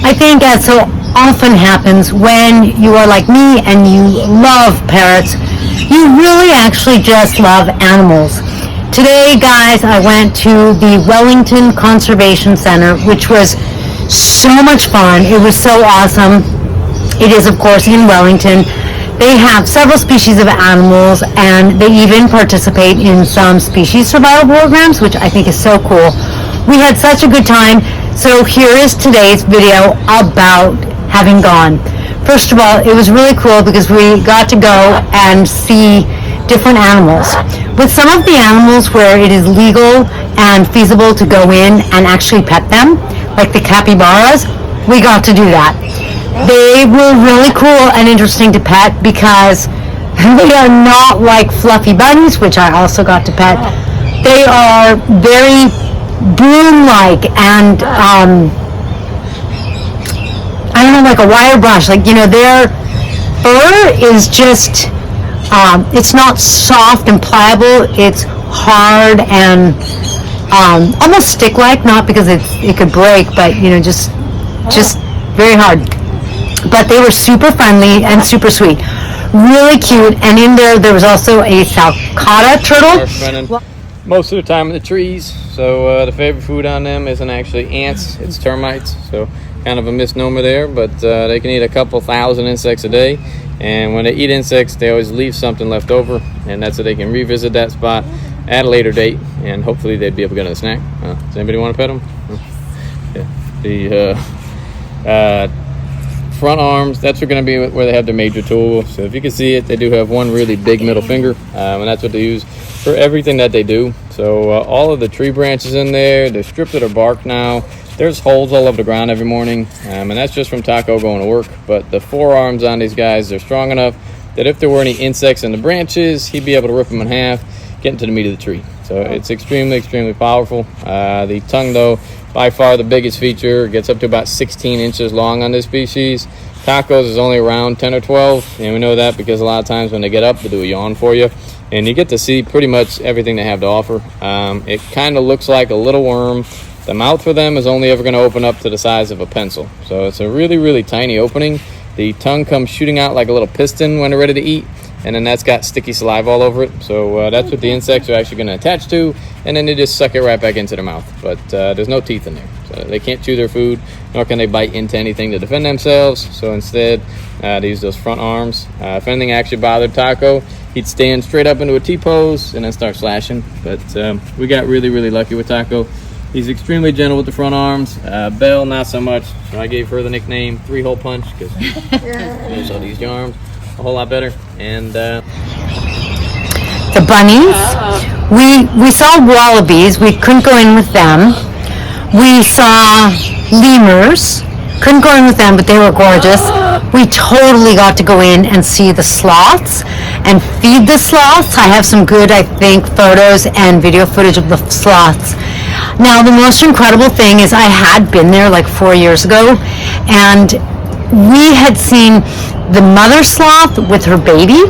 I think as so often happens when you are like me and you love parrots, you really actually just love animals. Today, guys, I went to the Wellington Concervation Center, which was so much fun. It was so awesome. It is, of course, in Wellington. They have several species of animals, and they even participate in some species survival programs, which I think is so cool. We had such a good time. So here is today's video about having gone. First of all, it was really cool because we got to go and see different animals. With some of the animals where it is legal and feasible to go in and actually pet them, like the capybaras, we got to do that. They were really cool and interesting to pet because they are not like fluffy bunnies, which I also got to pet. They are very broom-like and I don't know, like a wire brush. Like, you know, their fur is just it's not soft and pliable. It's hard and almost stick-like, not because it could break, but you know, just very hard. But they were super friendly and super sweet, really cute. And in there was also a sulcata turtle. Most of the time in the trees, so the favorite food on them isn't actually ants, it's termites. So kind of a misnomer there, but they can eat a couple thousand insects a day. And when they eat insects, they always leave something left over, and that's so they can revisit that spot at a later date, and hopefully they'd be able to get a snack. Does anybody want to pet them? Yeah. The front arms, that's going to be where they have their major tool. So if you can see it, they do have one really big middle finger, and that's what they use for everything that they do. So all of the tree branches in there, they're stripped of their bark now. There's holes all over the ground every morning, and that's just from Taco going to work. But the forearms on these guys, they're strong enough that if there were any insects in the branches, he'd be able to rip them in half, get into the meat of the tree. So it's extremely, extremely powerful. The tongue, though, by far the biggest feature. It gets up to about 16 inches long on this species. Taco's is only around 10 or 12, and we know that because a lot of times when they get up, they do a yawn for you. And you get to see pretty much everything they have to offer. It kind of looks like a little worm. The mouth for them is only ever going to open up to the size of a pencil. So it's a really, really tiny opening. The tongue comes shooting out like a little piston when they're ready to eat, and then that's got sticky saliva all over it. So that's what the insects are actually going to attach to, and then they just suck it right back into their mouth. But there's no teeth in there. So they can't chew their food, nor can they bite into anything to defend themselves. So instead, they use those front arms. If anything actually bothered Taco, he'd stand straight up into a T-pose and then start slashing. But we got really, really lucky with Taco. He's extremely gentle with the front arms. Belle, not so much. So I gave her the nickname 3-hole punch because there's all these arms a whole lot better. And the bunnies, we saw wallabies. We couldn't go in with them. We saw lemurs. Couldn't go in with them, but they were gorgeous. We totally got to go in and see the sloths and feed the sloths. I have some good, I think, photos and video footage of the sloths. Now, the most incredible thing is I had been there like 4 years ago, and we had seen the mother sloth with her baby,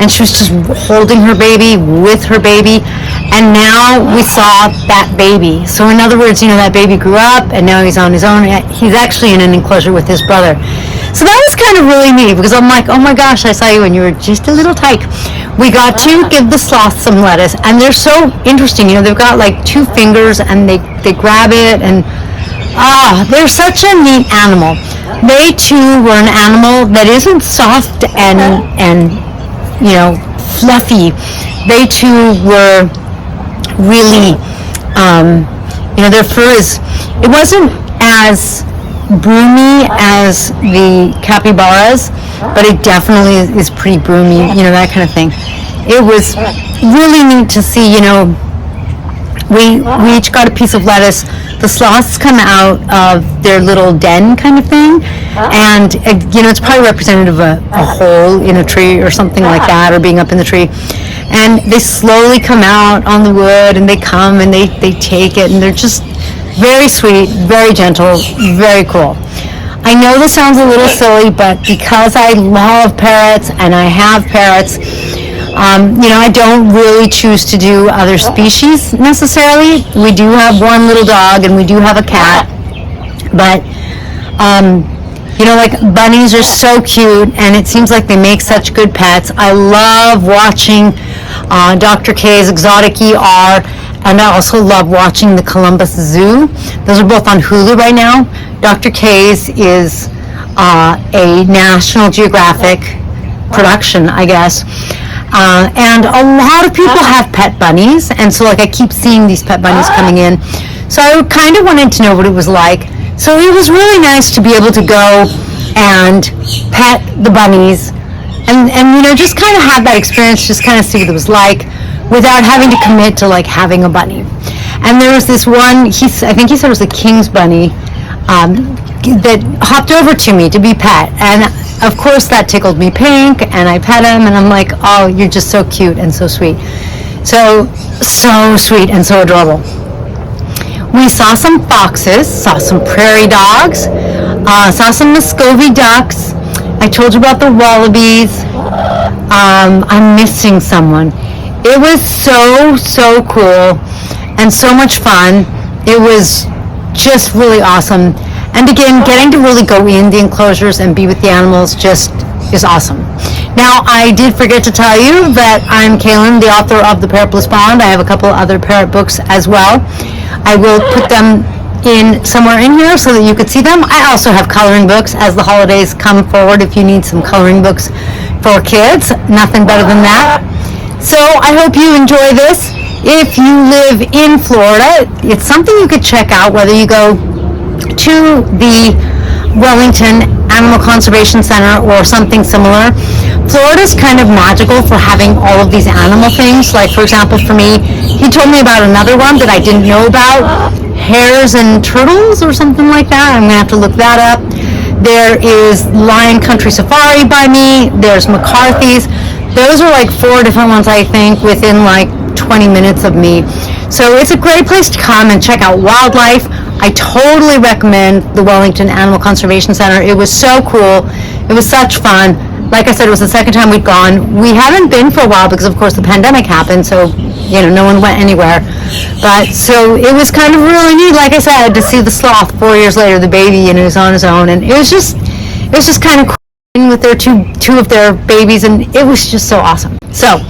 and she was just holding her baby with her baby, and now we saw that baby. So in other words, you know, that baby grew up, and now he's on his own. He's actually in an enclosure with his brother. So that was kind of really neat, because I'm like, oh my gosh, I saw you when you were just a little tyke. We got to give the sloths some lettuce, and they're so interesting. You know, they've got like 2 fingers, and they grab it, and they're such a neat animal. They too were an animal that isn't soft and you know, fluffy. They too were really, you know, their fur it wasn't as broomy as the capybaras, but it definitely is pretty broomy, you know, that kind of thing. It was really neat to see, you know. We each got a piece of lettuce. The sloths come out of their little den kind of thing, and you know, it's probably representative of a hole in a tree or something like that, or being up in the tree. And they slowly come out on the wood, and they come and they take it, and they're just very sweet, very gentle, very cool. I know this sounds a little silly, but because I love parrots and I have parrots, you know, I don't really choose to do other species necessarily. We do have one little dog and we do have a cat, but You know, like bunnies are so cute, and it seems like they make such good pets. I love watching Dr. K's Exotic ER, and I also love watching the Columbus Zoo. Those are both on Hulu right now. Dr. K's is a National Geographic production, I guess. And a lot of people have pet bunnies, and so like I keep seeing these pet bunnies coming in. So I kind of wanted to know what it was like. So it was really nice to be able to go and pet the bunnies and you know, just kind of have that experience, just kind of see what it was like without having to commit to like having a bunny. And there was this one, I think he said it was a king's bunny, that hopped over to me to be pet. And of course that tickled me pink, and I pet him, and I'm like, oh, you're just so cute and so sweet. So sweet and so adorable. We saw some foxes, saw some prairie dogs, saw some Muscovy ducks. I told you about the wallabies. I'm missing someone. It was so cool and so much fun. It was just really awesome. And again, getting to really go in the enclosures and be with the animals just is awesome. Now, I did forget to tell you that I'm Kaylin, the author of the Parrot Bliss Bond. I have a couple of other parrot books as well. I will put them in somewhere in here so that you could see them. I also have coloring books as the holidays come forward if you need some coloring books for kids. Nothing better than that. So I hope you enjoy this. If you live in Florida, it's something you could check out, whether you go to the Wellington Concervation Center or something similar. Florida's kind of magical for having all of these animal things. Like, for example, for me, he told me about another one that I didn't know about, hares and turtles or something like that. I'm gonna have to look that up. There is Lion Country Safari by me. There's McCarthy's. Those are like 4 different ones, I think, within like 20 minutes of me. So it's a great place to come and check out wildlife. I totally recommend the Wellington Animal Conservation Center. It was so cool. It was such fun. Like I said, it was the second time we'd gone. We haven't been for a while because, of course, the pandemic happened, so, you know, no one went anywhere. But, so it was kind of really neat, like I said, to see the sloth 4 years later, the baby, you know, was on his own. And it was just kind of cool with their two of their babies, and it was just so awesome. So,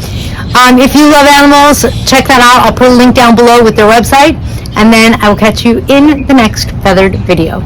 if you love animals, check that out. I'll put a link down below with their website, and then I will catch you in the next feathered video.